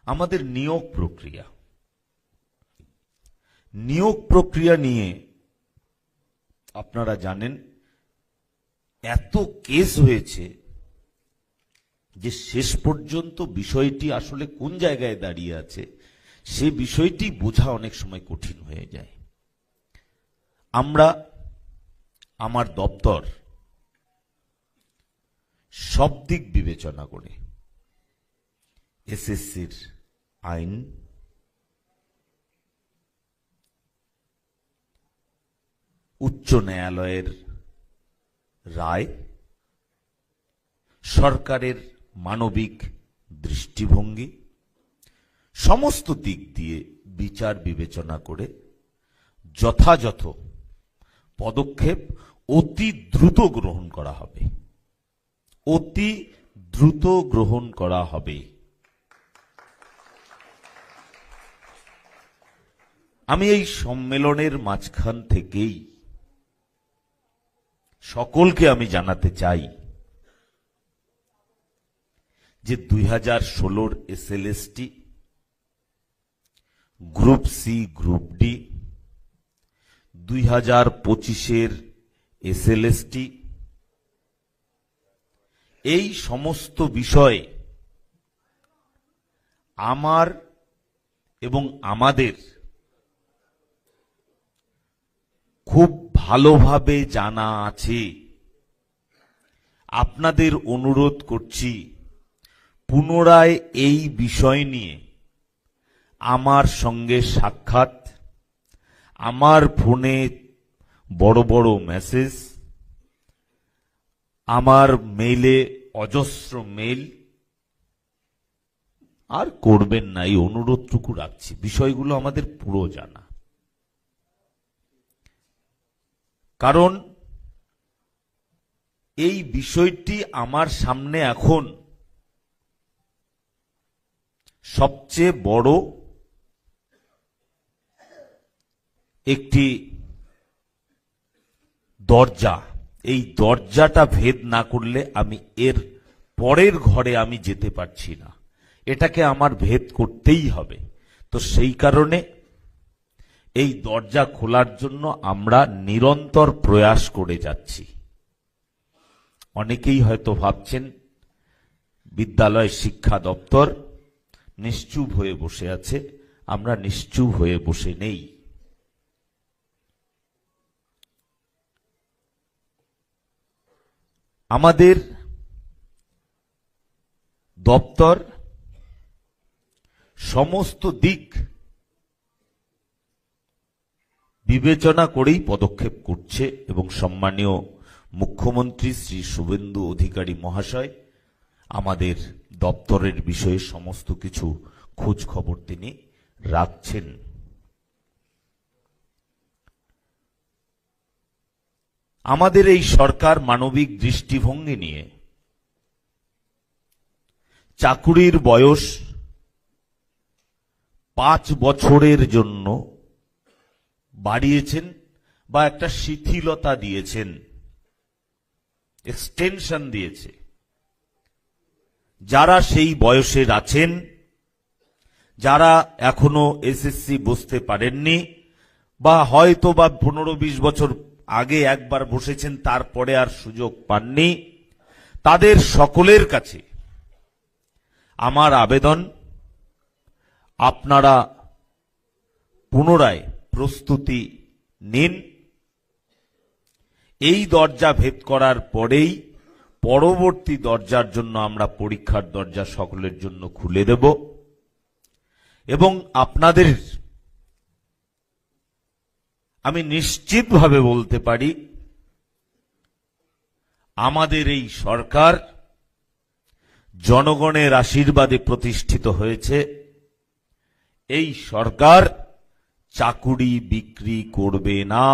আমাদের নিয়োগ প্রক্রিয়া নিয়ে আপনারা জানেন এত কেস হয়েছে যে শেষ পর্যন্ত বিষয়টি আসলে কোন জায়গায় দাঁড়িয়ে আছে সে বিষয়টি বোঝা অনেক সময় কঠিন হয়ে যায়। আমার দপ্তর সব দিক বিবেচনা করে এসএসসির আইন, উচ্চ ন্যায়ালয়ের রায়, সরকারের মানবিক দৃষ্টিভঙ্গি সমস্ত দিক দিয়ে বিচার বিবেচনা করে যথাযথ পদক্ষেপ অতি দ্রুত গ্রহণ করা হবে। আমি এই সম্মেলনের মাঝখান থেকেই সকলকে আমি জানাতে চাই যে 2016-র SLST, group C, group D, 2025-এর এসএলএসটি, এই সমস্ত বিষয়ে আমার এবং আমাদের খুব ভালোভাবে জানা আছে। আপনাদের অনুরোধ করছি পুনরায় এই বিষয় নিয়ে আমার সঙ্গে সাক্ষাৎ, আমার ফোনে বড় বড় মেসেজ, আমার মেইলে অজস্র মেইল আর করবেন না, এই অনুরোধটুকু রাখছি। বিষয়গুলো আমাদের পুরো জানা, কারণ এই বিষয়টি আমার সামনে এখন সবচেয়ে বড় একটি দরজা। এই দরজাটা ভেদ না করলে আমি এর পরের ঘরে আমি যেতে পারছি না, এটাকে আমার ভেদ করতেই হবে। তো সেই কারণে এই দরজা খোলার জন্য আমরা নিরন্তর প্রয়াস করে যাচ্ছি। অনেকেই হয়তো ভাবছেন বিদ্যালয় শিক্ষা দপ্তর নিশ্চুপ হয়ে বসে আছে। আমরা নিশ্চুপ হয়ে বসে নেই। আমাদের দপ্তর সমস্ত দিক বিবেচনা করেই পদক্ষেপ করছে এবং সম্মানীয় মুখ্যমন্ত্রী শ্রী শুভেন্দু অধিকারী মহাশয় আমাদের দপ্তরের বিষয়ে সমস্ত কিছু খোঁজ খবর তিনি রাখছেন। আমাদের এই সরকার মানবিক দৃষ্টিভঙ্গি নিয়ে চাকুরির বয়স 5 বছরের জন্য বাড়িয়েছেন বা একটা শিথিলতা দিয়েছেন, এক্সটেনশন দিয়েছে। যারা সেই বয়সের আছেন, যারা এখনো এসএসসি বসতে পারেননি বা হয়তো বা 15-20 বছর আগে একবার বসেছেন তারপরে আর সুযোগ পাননি, তাদের সকলের কাছে আমার আবেদন, আপনারা পুনরায় প্রস্তুতি নিন। এই দরজা ভেদ করার পরেই পরবর্তী দরজার জন্য আমরা পরীক্ষার দরজা সকলের জন্য খুলে দেব এবং আপনাদের আমি নিশ্চিতভাবে বলতে পারি আমাদের এই সরকার জনগণের আশীর্বাদে প্রতিষ্ঠিত হয়েছে। এই সরকার চাকুরি বিক্রি করবে না।